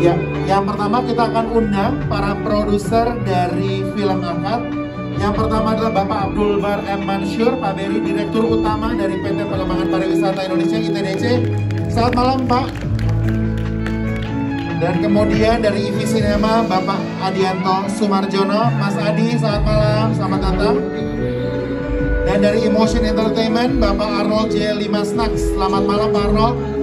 Ya, yang pertama kita akan undang para produser dari film Angkat. Yang pertama adalah Bapak Abdul Bar M. Mansyur, Pak Beri, Direktur Utama dari PT Pengembangan Pariwisata Indonesia ITDC. Selamat malam Pak. Dan kemudian dari IV Cinema Bapak Adianto Sumarjono. Mas Adi, selamat malam, selamat datang. Dan dari Emotion Entertainment Bapak Arnold J. Limasnaks. Selamat malam Pak Arnold.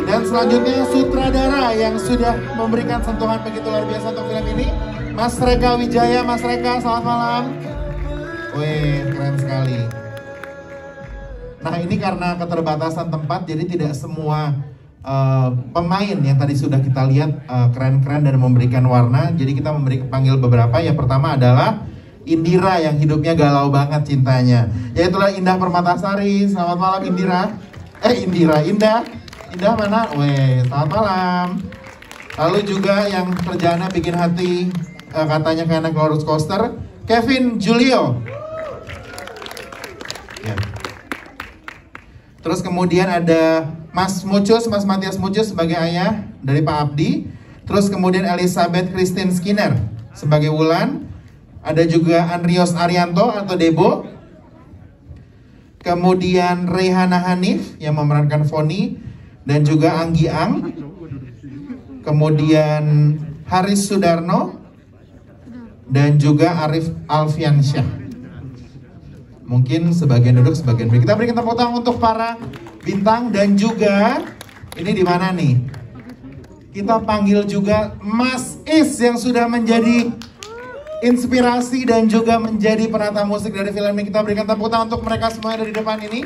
Dan selanjutnya sutradara yang sudah memberikan sentuhan begitu luar biasa untuk film ini, Mas Reka Wijaya. Mas Reka, selamat malam. Wih, keren sekali. Nah, ini karena keterbatasan tempat, jadi tidak semua pemain yang tadi sudah kita lihat keren-keren dan memberikan warna. Jadi kita panggil beberapa. Yang pertama adalah Indira yang hidupnya galau banget cintanya. Yaitulah Indah Permatasari. Selamat malam Indira. Indah mana? Weh, selamat malam. Lalu juga yang kerjaannya bikin hati katanya kayak naik roller coaster, Kevin Julio. Ya. Terus kemudian ada Mas Matias Mucus sebagai ayah dari Pak Abdi. Terus kemudian Elizabeth Christine Skinner sebagai Wulan. Ada juga Andrios Arianto atau Debo. Kemudian Rehana Hanif yang memerankan Foni. Dan juga Anggi Ang, kemudian Haris Sudarno, dan juga Arif Alfiansyah. Mungkin sebagian duduk, sebagian berdiri. Kita berikan tepuk tangan untuk para bintang. Dan juga, ini di mana nih? Kita panggil juga Mas Is yang sudah menjadi inspirasi dan juga menjadi penata musik dari film ini. Kita berikan tepuk tangan untuk mereka semua dari depan ini.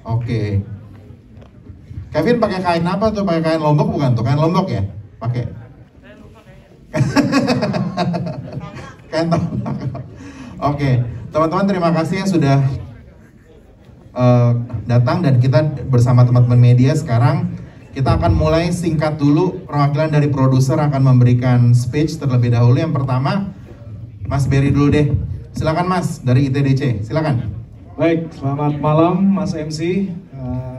Oke. Kevin pakai kain apa tuh? Pakai kain Lombok bukan tuh? Kain Lombok ya? Pakai. Kain Lombok. Oke, teman-teman terima kasih yang sudah datang dan kita bersama teman-teman media. Sekarang kita akan mulai singkat dulu. Perwakilan dari produser akan memberikan speech terlebih dahulu. Yang pertama, Mas Beri dulu deh. Silakan Mas dari ITDC. Silakan. Baik, selamat malam Mas MC,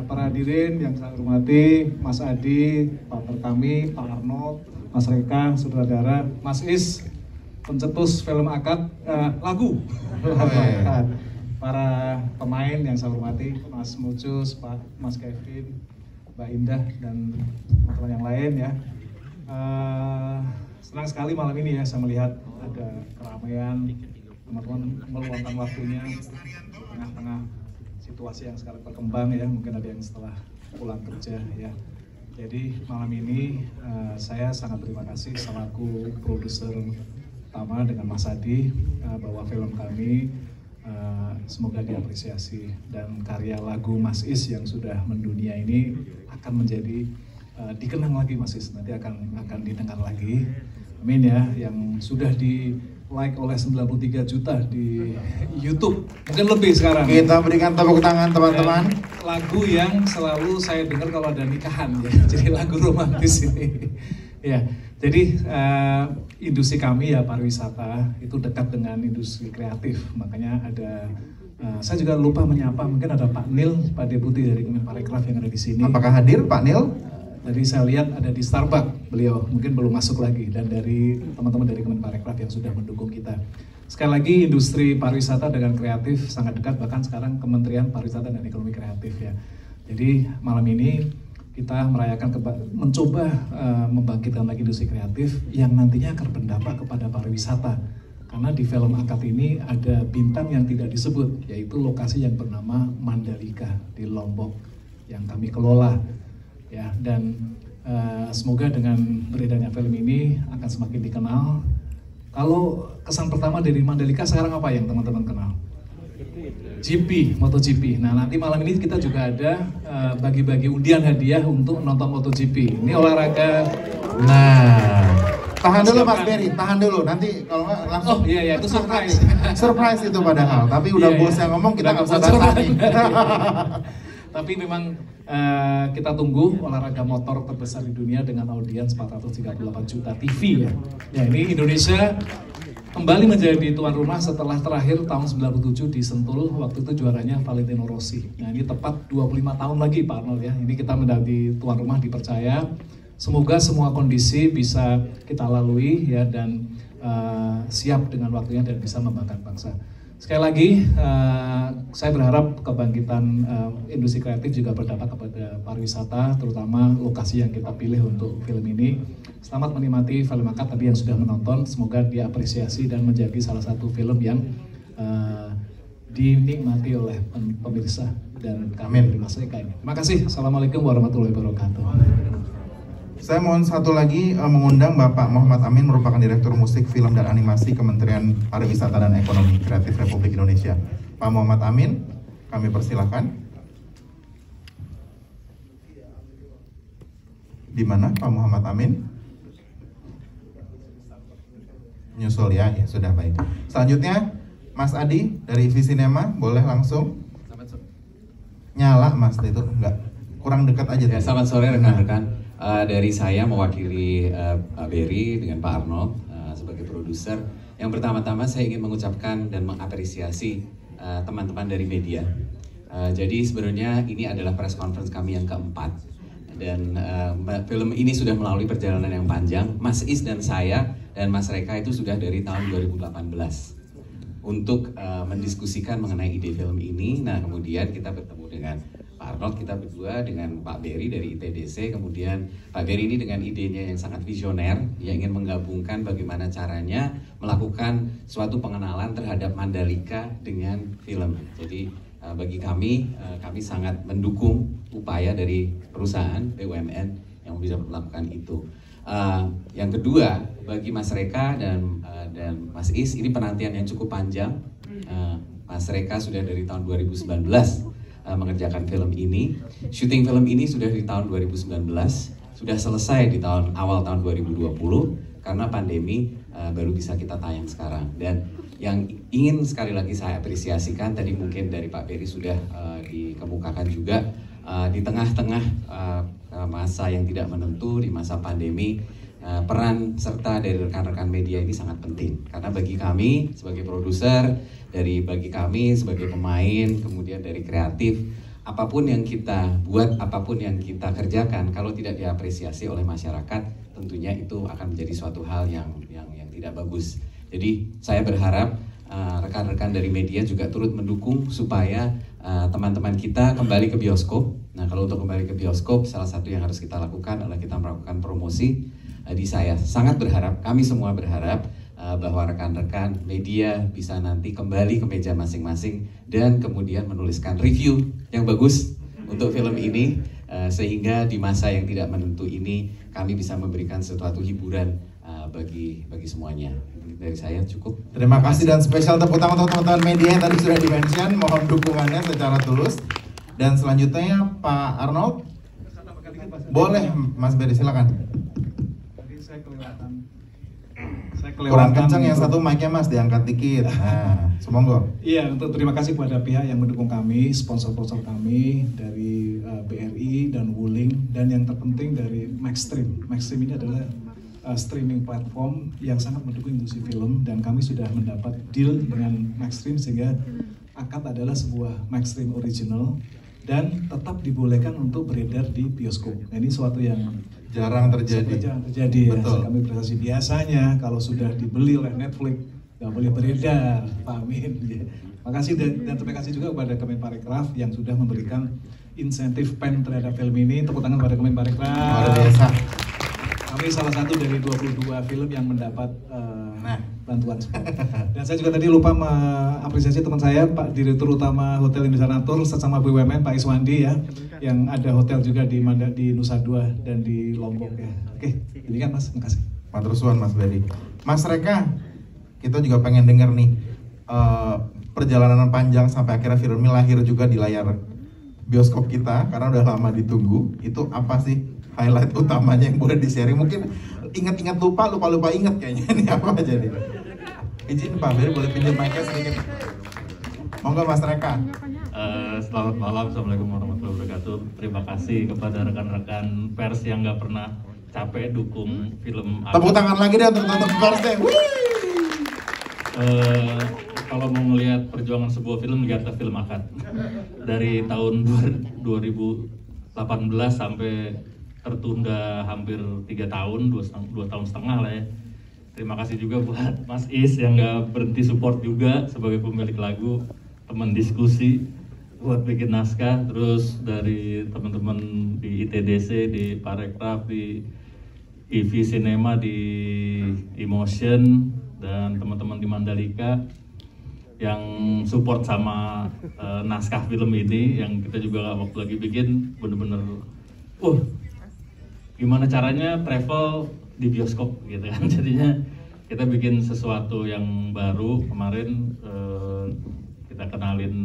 para hadirin yang saya hormati, Mas Adi, partner kami, Pak Arnold, Mas Reka, sutradara, Mas Is, pencetus film akad, lagu, para pemain yang saya hormati, Mas Mucus, Mas Kevin, Mbak Indah, dan teman-teman yang lain ya. Senang sekali malam ini ya, saya melihat ada keramaian, teman-teman meluangkan waktunya di tengah-tengah situasi yang sekarang berkembang ya, mungkin ada yang setelah pulang kerja ya. Jadi malam ini saya sangat terima kasih selaku produser utama dengan Mas Adi bahwa film kami semoga diapresiasi dan karya lagu Mas Is yang sudah mendunia ini akan menjadi dikenang lagi Mas Is, nanti akan didengar lagi. Amin ya, yang sudah di like oleh 93 juta di YouTube, mungkin lebih sekarang. Kita berikan tepuk tangan teman-teman. Lagu yang selalu saya dengar kalau ada nikahan ya, jadi lagu romantis ini. Ya, jadi industri kami ya pariwisata itu dekat dengan industri kreatif, makanya ada. Saya juga lupa menyapa, mungkin ada Pak Nil, Pak Deputi dari Kemenparekraf yang ada di sini. Apakah hadir Pak Nil? Dari saya lihat ada di Starbucks, beliau mungkin belum masuk lagi, dan dari teman-teman dari Kemenparekraf yang sudah mendukung kita. Sekali lagi industri pariwisata dengan kreatif sangat dekat, bahkan sekarang Kementerian Pariwisata dan Ekonomi Kreatif ya. Jadi malam ini kita merayakan mencoba membangkitkan lagi industri kreatif yang nantinya akan berdampak kepada pariwisata. Karena di film akad ini ada bintang yang tidak disebut, yaitu lokasi yang bernama Mandalika di Lombok yang kami kelola. Ya, dan semoga dengan beredarnya film ini akan semakin dikenal. Kalau kesan pertama dari Mandalika sekarang apa yang teman-teman kenal? GP, MotoGP. Nah nanti malam ini kita juga ada bagi-bagi undian hadiah untuk nonton MotoGP. Ini olahraga. Nah, tahan dulu Mas Beri, tahan dulu. Nanti kalau nggak langsung. Oh iya itu surprise. Surprise itu padahal. Tapi udah bos yang ngomong kita nggak usah bahas lagi. Tapi memang kita tunggu olahraga motor terbesar di dunia dengan audiens 438 juta TV ya. Ya ini Indonesia kembali menjadi tuan rumah setelah terakhir tahun 97 di Sentul, waktu itu juaranya Valentino Rossi. Nah ini tepat 25 tahun lagi Pak Arnold ya, ini kita menjadi tuan rumah dipercaya. Semoga semua kondisi bisa kita lalui ya dan siap dengan waktunya dan bisa membanggakan bangsa. Sekali lagi, saya berharap kebangkitan industri kreatif juga berdampak kepada pariwisata, terutama lokasi yang kita pilih untuk film ini. Selamat menikmati film akad tadi yang sudah menonton, semoga diapresiasi dan menjadi salah satu film yang dinikmati oleh pemirsa dan kami dari Mas Reka ini. Terima kasih. Assalamualaikum warahmatullahi wabarakatuh. Saya mohon satu lagi mengundang Bapak Muhammad Amin, merupakan Direktur Musik, Film, dan Animasi Kementerian Pariwisata dan Ekonomi Kreatif Republik Indonesia. Pak Muhammad Amin, kami persilahkan. Di mana Pak Muhammad Amin? Nyusul ya, ya sudah baik. Selanjutnya Mas Adi dari Visinema, boleh langsung. Nyala Mas, itu enggak, kurang dekat aja. Ya, selamat sore rekan-rekan. Dari saya mewakili Pak Berry dengan Pak Arnold sebagai produser. Yang pertama-tama saya ingin mengucapkan dan mengapresiasi teman-teman dari media. Jadi sebenarnya ini adalah press conference kami yang keempat. Dan film ini sudah melalui perjalanan yang panjang. Mas Is dan saya dan Mas Reka itu sudah dari tahun 2018 untuk mendiskusikan mengenai ide film ini. Nah kemudian kita bertemu dengan Pak Arnold, kita berdua dengan Pak Berry dari ITDC, kemudian Pak Berry ini dengan idenya yang sangat visioner, yang ingin menggabungkan bagaimana caranya melakukan suatu pengenalan terhadap Mandalika dengan film. Jadi bagi kami sangat mendukung upaya dari perusahaan BUMN yang bisa melakukan itu. Yang kedua, bagi Mas Reka dan Mas Is, ini penantian yang cukup panjang. Mas Reka sudah dari tahun 2019 mengerjakan film ini. Syuting film ini sudah di tahun 2019, sudah selesai di awal tahun 2020 karena pandemi baru bisa kita tayang sekarang. Dan yang ingin sekali lagi saya apresiasikan, tadi mungkin dari Pak Berry sudah dikemukakan juga, di tengah-tengah masa yang tidak menentu, di masa pandemi, peran serta dari rekan-rekan media ini sangat penting. Karena bagi kami sebagai produser, bagi kami sebagai pemain, kemudian dari kreatif, apapun yang kita buat, apapun yang kita kerjakan, kalau tidak diapresiasi oleh masyarakat, tentunya itu akan menjadi suatu hal yang tidak bagus. Jadi saya berharap rekan-rekan dari media juga turut mendukung supaya teman-teman kita kembali ke bioskop. Nah kalau untuk kembali ke bioskop, salah satu yang harus kita lakukan adalah kita melakukan promosi. Saya sangat berharap, kami semua berharap bahwa rekan-rekan media bisa nanti kembali ke meja masing-masing dan kemudian menuliskan review yang bagus untuk film ini, sehingga di masa yang tidak menentu ini kami bisa memberikan sesuatu hiburan bagi semuanya. Dari saya cukup. Terima kasih dan spesial tepuk tangan untuk teman-teman media yang tadi sudah di-mention. Mohon dukungannya secara tulus. Dan selanjutnya Pak Arnold. Boleh Mas Berry, silakan. Kurang kencang yang satu mic-nya Mas, diangkat dikit. Nah, semoga. Iya, untuk terima kasih kepada pihak yang mendukung kami, sponsor-sponsor kami dari BRI dan Wuling, dan yang terpenting dari Maxstream. Maxstream ini adalah streaming platform yang sangat mendukung industri film, dan kami sudah mendapat deal dengan Maxstream sehingga Akad adalah sebuah Maxstream original dan tetap dibolehkan untuk beredar di bioskop. Nah, ini suatu yang jarang terjadi. Betul. Ya. Kami prestasi biasanya kalau sudah dibeli oleh Netflix nggak boleh beredar, Pak Amin. Ya. Makasih dan terima kasih juga kepada Kemenparekraf yang sudah memberikan insentif pen terhadap film ini. Tepuk tangan kepada Kemenparekraf. Luar biasa. Kami salah satu dari 22 film yang mendapat bantuan spot. Dan saya juga tadi lupa mengapresiasi teman saya, Pak Direktur Utama Hotel Indonesia Natur sesama BUMN, Pak Iswandi ya, yang ada hotel juga di Nusa Dua dan di Lombok ya. Oke, ini kan Mas, makasih. Matur suwun Mas Berry. Mas Reka, kita juga pengen denger nih perjalanan panjang sampai akhirnya film ini lahir juga di layar bioskop kita karena udah lama ditunggu. Itu apa sih highlight utamanya yang boleh di-sharing? Mungkin ingat-ingat lupa ingat kayaknya. Ini apa aja nih? Izin Pak Berry boleh pinjam mic-nya sedikit. Monggo Mas Reka. Selamat malam, Assalamualaikum warahmatullahi wabarakatuh. Terima kasih kepada rekan-rekan pers yang nggak pernah capek dukung film. Tepuk tangan lagi deh untuk persnya. Kalau mau ngelihat perjuangan sebuah film, lihatlah film Akad. Dari tahun 2018 sampai tertunda hampir 3 tahun, 2 tahun setengah lah ya. Terima kasih juga buat Mas Is yang nggak berhenti support juga sebagai pemilik lagu, teman diskusi buat bikin naskah, terus dari teman-teman di ITDC, di Parekraf, di IV Cinema, di Emotion, dan teman-teman di Mandalika yang support sama naskah film ini, yang kita juga waktu lagi bikin bener-bener gimana caranya travel di bioskop gitu kan. Jadinya kita bikin sesuatu yang baru. Kemarin kita kenalin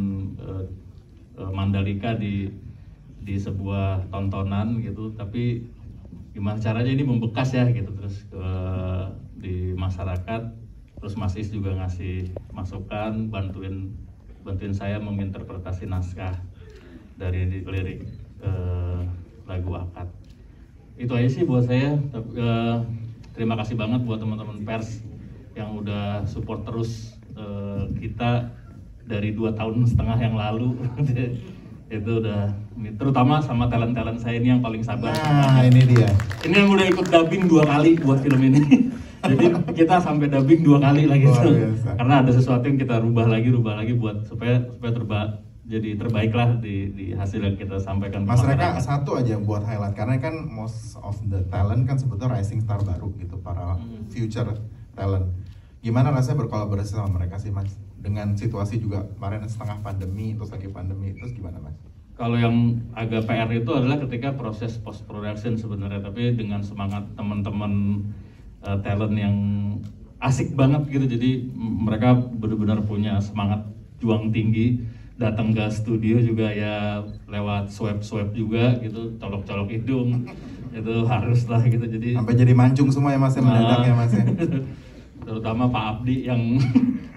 Mandalika di sebuah tontonan gitu, tapi gimana caranya ini membekas ya gitu, terus di masyarakat. Terus Mas Is juga ngasih masukan, bantuin saya menginterpretasi naskah dari lirik lagu Akad. Itu aja sih buat saya. Terima kasih banget buat teman-teman pers yang udah support terus kita dari 2,5 tahun yang lalu. Itu udah, terutama sama talent saya ini yang paling sabar. Nah, ini dia. Ini yang udah ikut dubbing 2 kali buat film ini. Jadi kita sampai dubbing 2 kali lagi karena ada sesuatu yang kita rubah lagi buat supaya jadi terbaik lah di hasil yang kita sampaikan. Mas Reka, satu aja buat highlight, karena kan most of the talent kan sebetulnya rising star baru gitu, para future talent. Gimana rasanya berkolaborasi sama mereka sih Mas? Dengan situasi juga kemarin setengah pandemi, terus lagi pandemi, terus gimana Mas? Kalau yang agak PR itu adalah ketika proses post production sebenarnya, tapi dengan semangat teman-teman talent yang asik banget gitu, jadi mereka benar-benar punya semangat juang tinggi, datang ke studio juga ya lewat swab juga gitu, colok-colok hidung itu harus lah gitu, jadi sampai jadi mancung semua ya Mas, mendadak ya Mas ya. Terutama Pak Abdi yang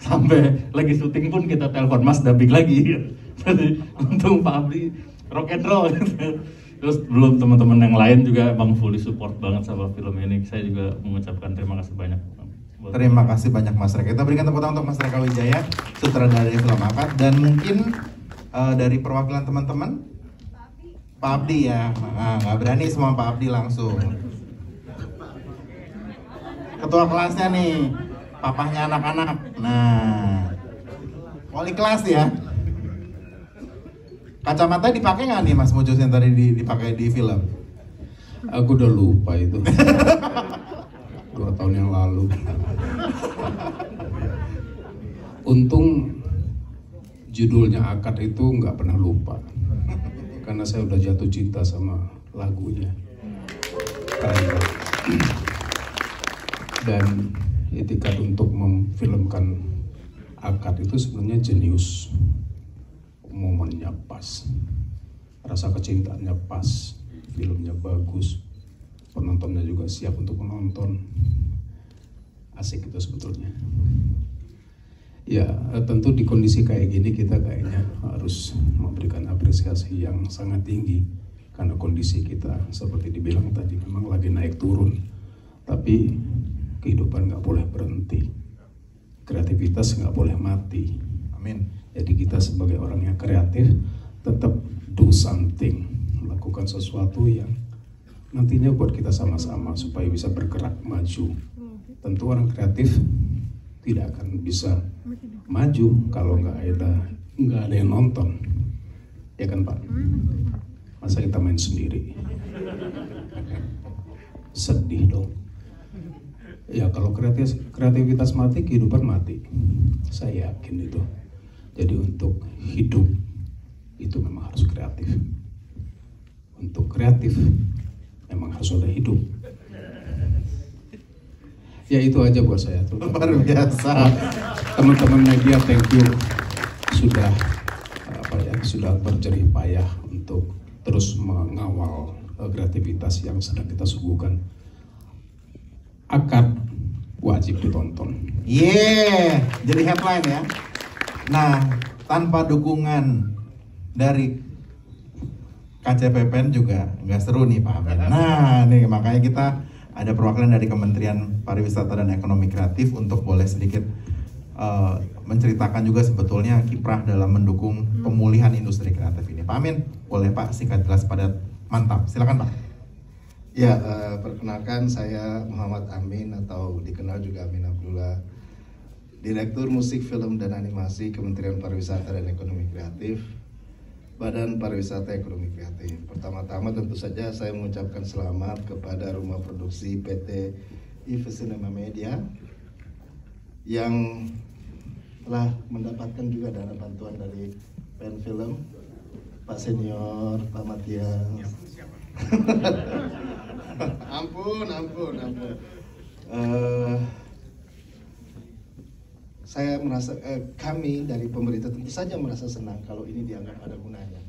sampai lagi syuting pun kita telepon Mas dubbing lagi gitu. Jadi untung Pak Abdi rock and roll gitu. Terus belum teman-teman yang lain juga emang fully support banget sama film ini. Saya juga mengucapkan terima kasih banyak. Terima kasih banyak Mas Reka. Kita berikan tepuk tangan untuk Mas Reka Wijaya, sutradara dari film Akad. Dan mungkin dari perwakilan teman-teman, Pak Abdi ya. Nggak berani semua Pak Abdi langsung. Ketua kelasnya nih, papahnya anak-anak. Nah, wali kelas ya. Kacamata dipakai nggak nih Mas Mujus yang tadi dipakai di film? Aku udah lupa itu. 2 tahun yang lalu. Untung judulnya Akad itu nggak pernah lupa, karena saya udah jatuh cinta sama lagunya. Keren. Dan etikat untuk memfilmkan Akad itu sebenarnya jenius. Momennya pas, rasa kecintaannya pas, filmnya bagus, penontonnya juga siap untuk menonton. Asik itu sebetulnya. Ya tentu di kondisi kayak gini kita kayaknya harus memberikan apresiasi yang sangat tinggi, karena kondisi kita seperti dibilang tadi memang lagi naik turun, tapi kehidupan nggak boleh berhenti, kreativitas nggak boleh mati. Amin. Jadi kita sebagai orang yang kreatif tetap do something, melakukan sesuatu yang nantinya buat kita sama-sama supaya bisa bergerak maju. Tentu orang kreatif tidak akan bisa maju kalau nggak ada yang nonton, ya kan Pak? Masa kita main sendiri? Sedih dong. Ya kalau kreativitas mati, kehidupan mati. Saya yakin itu. Jadi untuk hidup itu memang harus kreatif. Untuk kreatif memang harus ada hidup. Ya itu aja buat saya. Luar biasa. Teman-teman media, thank you sudah berjerih payah untuk terus mengawal kreativitas yang sedang kita suguhkan. Akad wajib ditonton. Jadi headline ya. Nah, tanpa dukungan dari KCPPN juga nggak seru nih Pak Amin. Nah, nih makanya kita ada perwakilan dari Kementerian Pariwisata dan Ekonomi Kreatif untuk boleh sedikit menceritakan juga sebetulnya kiprah dalam mendukung pemulihan industri kreatif ini. Pak Amin, boleh Pak singkat jelas padat mantap, silakan Pak. Ya, perkenalkan saya Muhammad Amin atau dikenal juga Amin Abdullah, Direktur Musik, Film, dan Animasi Kementerian Pariwisata dan Ekonomi Kreatif, Badan Pariwisata Ekonomi Kreatif. Pertama-tama tentu saja saya mengucapkan selamat kepada Rumah Produksi PT IFE Cinema Media yang telah mendapatkan juga dana bantuan dari Pen Film, Pak Senior, Pak Matias. ampun. Saya merasa, kami dari pemerintah tentu saja merasa senang kalau ini dianggap ada gunanya.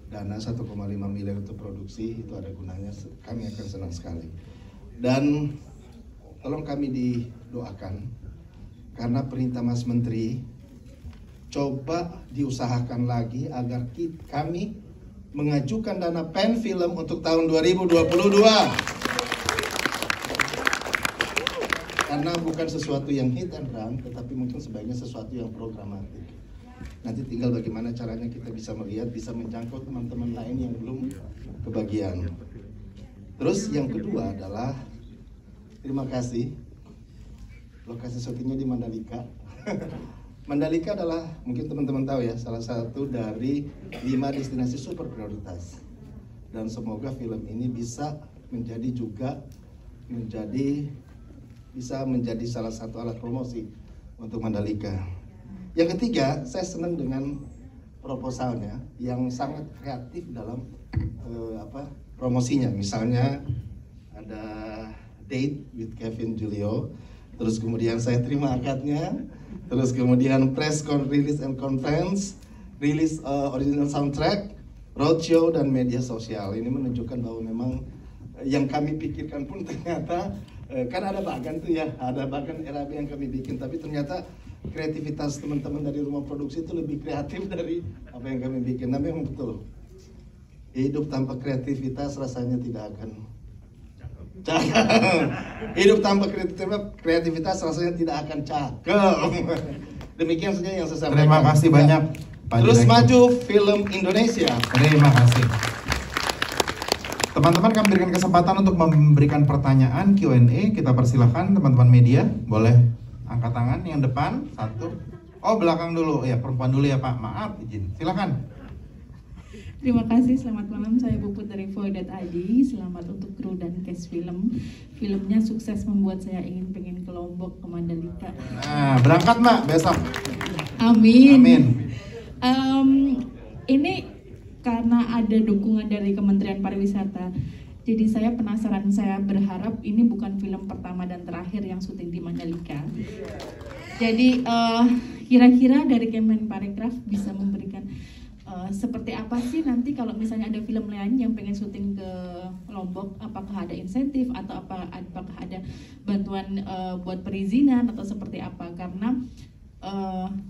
Dana 1,5 miliar untuk produksi itu ada gunanya, kami akan senang sekali. Dan tolong kami didoakan, karena perintah Mas Menteri, coba diusahakan lagi agar kami mengajukan dana Pen Film untuk tahun 2022. Karena bukan sesuatu yang hit and run, tetapi mungkin sebaiknya sesuatu yang programatik. Nanti tinggal bagaimana caranya kita bisa melihat, bisa menjangkau teman-teman lain yang belum kebagian. Terus yang kedua adalah terima kasih. Lokasi syutingnya di Mandalika. Mandalika adalah, mungkin teman-teman tahu ya, salah satu dari 5 destinasi super prioritas. Dan semoga film ini bisa menjadi salah satu alat promosi untuk Mandalika. Yang ketiga, saya senang dengan proposalnya yang sangat kreatif dalam promosinya. Misalnya ada date with Kevin Julio, terus kemudian saya terima akadnya, terus kemudian press release and conference, rilis original soundtrack, roadshow, dan media sosial. Ini menunjukkan bahwa memang yang kami pikirkan pun ternyata kan ada bahkan tuh ya, ada bahkan RAB yang kami bikin, tapi ternyata kreativitas teman-teman dari rumah produksi itu lebih kreatif dari apa yang kami bikin. Nah, memang betul, hidup tanpa kreativitas rasanya tidak akan cakep. Hidup tanpa kreativitas rasanya tidak akan cakep. Demikian saja yang saya sampaikan. Terima kasih banyak Pak Terus Direktur. maju film Indonesia. Terima kasih. Teman-teman, kami berikan kesempatan untuk memberikan pertanyaan Q&A. Kita persilahkan teman-teman media, boleh angkat tangan yang depan, satu. Oh, belakang dulu, ya perempuan dulu ya Pak, maaf izin, silakan. Terima kasih, selamat malam. Saya Puput dari Void.id. Selamat untuk kru dan cast film. Filmnya sukses membuat saya pengen ke Lombok, ke Mandalika. Nah, berangkat Mbak besok. Amin. Amin. Ini karena ada dukungan dari Kementerian Pariwisata. Jadi saya penasaran, saya berharap ini bukan film pertama dan terakhir yang syuting di Mandalika. Jadi kira-kira dari Kemenparekraf bisa memberikan seperti apa sih nanti kalau misalnya ada film lain yang pengen syuting ke Lombok, apakah ada insentif atau apakah ada bantuan buat perizinan atau seperti apa? Karena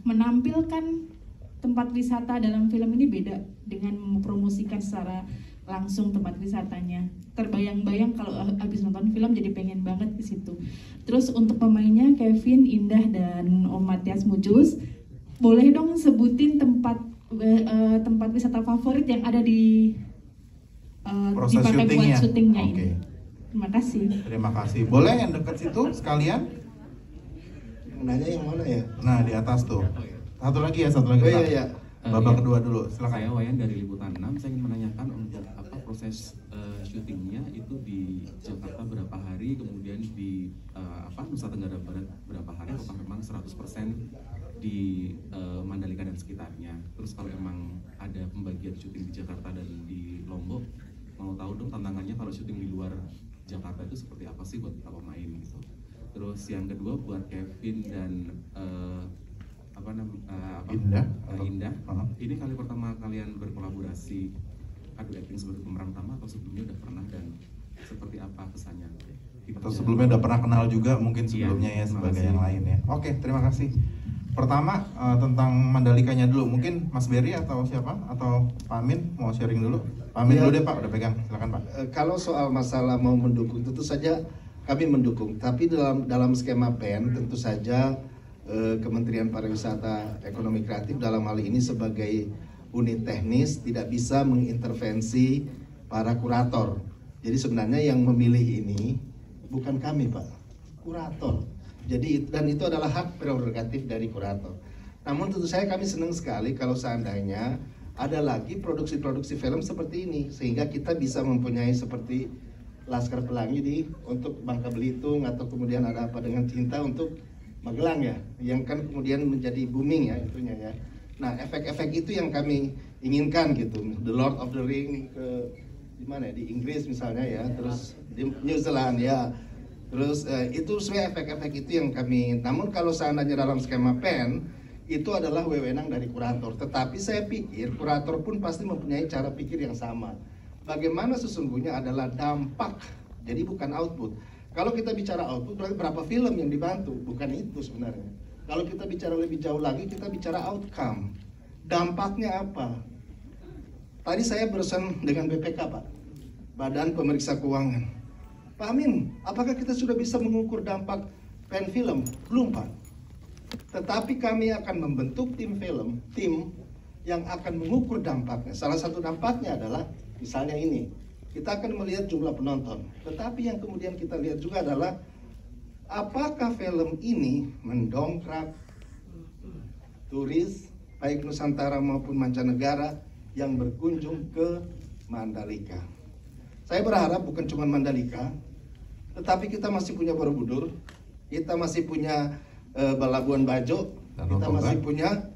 menampilkan tempat wisata dalam film ini beda dengan mempromosikan secara langsung tempat wisatanya. Terbayang-bayang kalau habis nonton film jadi pengen banget ke situ. Terus untuk pemainnya Kevin, Indah, dan Om Matias Mujus, boleh dong sebutin tempat wisata favorit yang ada di Proses dipakai buat syutingnya. syutingnya Oke. ini. Terima kasih. Terima kasih. Boleh yang dekat situ sekalian? Nanya yang mana ya? Nah, di atas tuh. Satu lagi ya, satu lagi. Oh, Pak. iya. Babak kedua dulu, silakan. Saya Wayan dari Liputan 6. Saya ingin menanyakan untuk proses syutingnya itu di Jakarta berapa hari, kemudian di Nusa Tenggara Barat berapa hari, apakah memang 100% di Mandalika dan sekitarnya. Terus kalau emang ada pembagian syuting di Jakarta dan di Lombok, mau tahu dong tantangannya kalau syuting di luar Jakarta itu seperti apa sih buat para pemain gitu. Terus yang kedua buat Kevin dan Indah. Indah. Ini kali pertama kalian berkolaborasi adu acting sebagai pemeran utama atau sebelumnya udah pernah dan seperti apa kesannya? Atau sebelumnya udah pernah kenal juga mungkin sebelumnya Iya, ya sebagai terima yang lain ya. Oke, terima kasih. Pertama tentang Mandalikanya dulu, mungkin Mas Berry atau siapa atau Pak Amin mau sharing dulu. Pak Amin Ya. dulu deh Pak, udah pegang, silakan Pak. Kalau soal masalah mau mendukung, tentu saja kami mendukung. Tapi dalam skema PEN tentu saja Kementerian Pariwisata Ekonomi Kreatif dalam hal ini sebagai unit teknis tidak bisa mengintervensi para kurator. Jadi sebenarnya yang memilih ini bukan kami, Pak, kurator. Jadi dan itu adalah hak prerogatif dari kurator. Namun tentu saja kami senang sekali kalau seandainya ada lagi produksi-produksi film seperti ini, sehingga kita bisa mempunyai seperti Laskar Pelangi untuk Bangka Belitung, atau kemudian ada apa dengan Cinta untuk Magelang ya, yang kan kemudian menjadi booming ya itunya ya. Nah, efek-efek itu yang kami inginkan gitu. The Lord of the Ring di mana ya? Di Inggris misalnya ya, terus di New Zealand ya. Terus itu sebenarnya efek-efek itu yang kami. Namun kalau seandainya dalam skema PEN itu adalah wewenang dari kurator. Tetapi saya pikir kurator pun pasti mempunyai cara pikir yang sama. Bagaimana sesungguhnya adalah dampak, jadi bukan output. Kalau kita bicara output, berarti berapa film yang dibantu, bukan itu sebenarnya. Kalau kita bicara lebih jauh lagi, kita bicara outcome. Dampaknya apa? Tadi saya berurusan dengan BPK, Pak, Badan Pemeriksa Keuangan. Pak Amin, apakah kita sudah bisa mengukur dampak PEN film? Belum, Pak. Tetapi kami akan membentuk tim film, tim yang akan mengukur dampaknya. Salah satu dampaknya adalah misalnya ini. Kita akan melihat jumlah penonton, tetapi yang kemudian kita lihat juga adalah apakah film ini mendongkrak turis baik Nusantara maupun mancanegara yang berkunjung ke Mandalika. Saya berharap bukan cuma Mandalika, tetapi kita masih punya Borobudur, kita masih punya Labuan Bajo, kita masih punya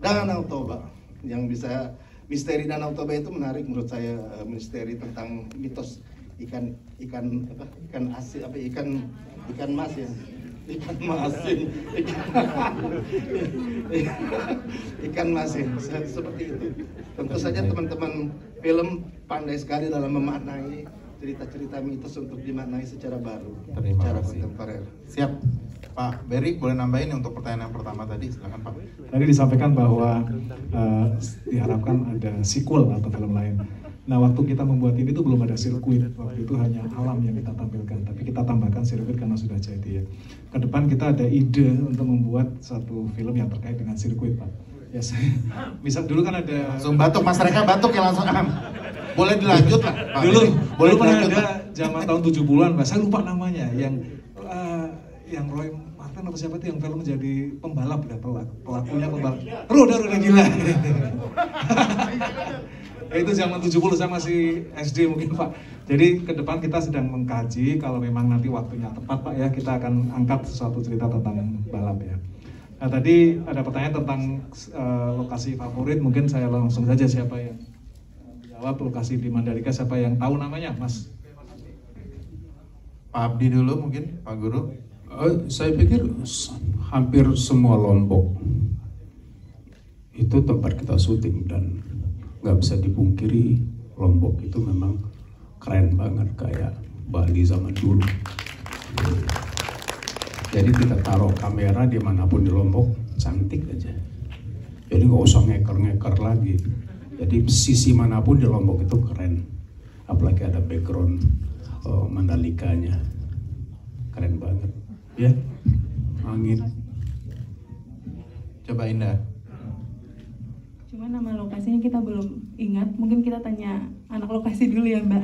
Danau Toba yang bisa. Misteri Danau Toba itu menarik menurut saya, misteri tentang mitos ikan asin apa ikan mas ya, ikan masin, ikan masin seperti itu. Tentu saja teman-teman film pandai sekali dalam memaknai cerita-cerita mitos untuk dimaknai secara baru, secara kontemporer. Siap. Pak Berry, boleh nambahin untuk pertanyaan yang pertama tadi, silakan Pak. Tadi disampaikan bahwa diharapkan ada sequel atau film lain. Nah, waktu kita membuat ini tuh belum ada sirkuit, waktu itu hanya alam yang kita tampilkan, tapi kita tambahkan sirkuit karena sudah jadi ya. Ke depan kita ada ide untuk membuat satu film yang terkait dengan sirkuit, Pak. Ya, bisa dulu kan ada... Langsung batuk, Mas Reka batuk ya langsung. Boleh dilanjut lah, Pak. Dulu pernah ada zaman tahun 70-an, Pak, saya lupa namanya, yang Roy Martin atau siapa itu yang film menjadi pembalap ya, pelakunya pembalap. Udah gila. Itu zaman 70, saya masih SD mungkin Pak. Jadi ke depan kita sedang mengkaji, kalau memang nanti waktunya tepat Pak ya, kita akan angkat sesuatu cerita tentang balap ya. Nah tadi ada pertanyaan tentang lokasi favorit, mungkin saya langsung saja siapa yang jawab lokasi di Mandalika, siapa yang tahu namanya Mas? Pak Abdi dulu mungkin, Pak Guru. Saya pikir hampir semua Lombok itu tempat kita syuting, dan nggak bisa dipungkiri Lombok itu memang keren banget kayak Bali zaman dulu. Jadi kita taruh kamera dimanapun di Lombok cantik aja. Jadi nggak usah ngeker-ngeker lagi. Jadi sisi manapun di Lombok itu keren. Apalagi ada background Mandalikanya, keren banget. Ya, angin. Coba Indah. Cuma nama lokasinya kita belum ingat, mungkin kita tanya anak lokasi dulu ya Mbak.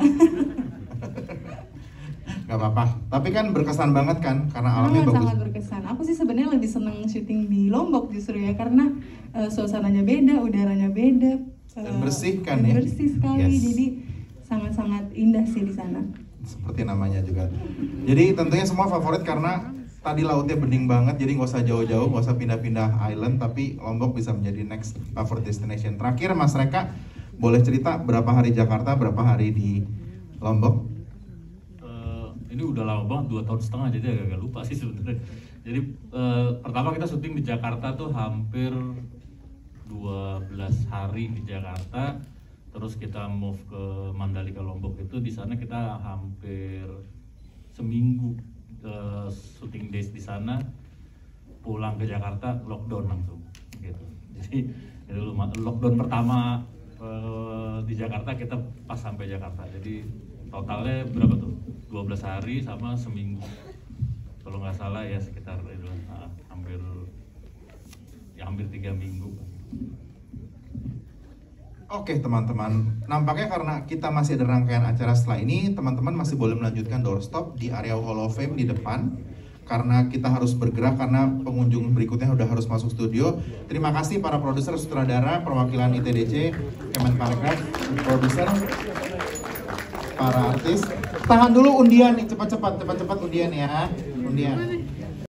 Gak apa-apa, tapi kan berkesan banget kan, karena alamnya bagus. Sangat berkesan. Aku sih sebenarnya lebih seneng syuting di Lombok justru ya, karena suasananya beda, udaranya beda. Dan bersih kan ya? Bersih sekali, jadi sangat-sangat indah sih di sana. Seperti namanya juga. Jadi tentunya semua favorit karena tadi lautnya bening banget, jadi nggak usah jauh-jauh, nggak usah pindah-pindah island, tapi Lombok bisa menjadi next favorite destination. Terakhir Mas Reka, boleh cerita berapa hari Jakarta, berapa hari di Lombok? Ini udah lama banget, 2 tahun setengah, jadi agak lupa sih sebenarnya. Jadi pertama kita syuting di Jakarta tuh hampir 12 hari di Jakarta, terus kita move ke Mandalika Lombok itu di sana kita hampir seminggu syuting days di sana, pulang ke Jakarta lockdown langsung gitu. Jadi lockdown pertama di Jakarta kita pas sampai Jakarta. Jadi totalnya berapa tuh? 12 hari sama seminggu ke kalau nggak salah ya sekitar hampir 3 minggu. Oke teman-teman, nampaknya karena kita masih ada rangkaian acara setelah ini, teman-teman masih boleh melanjutkan doorstop di area Hall of Fame di depan. Karena kita harus bergerak karena pengunjung berikutnya udah harus masuk studio. Terima kasih para produser, sutradara, perwakilan ITDC, Kemenparekraf, produser, para artis. Tahan dulu undian nih, cepat-cepat undian ya, undian.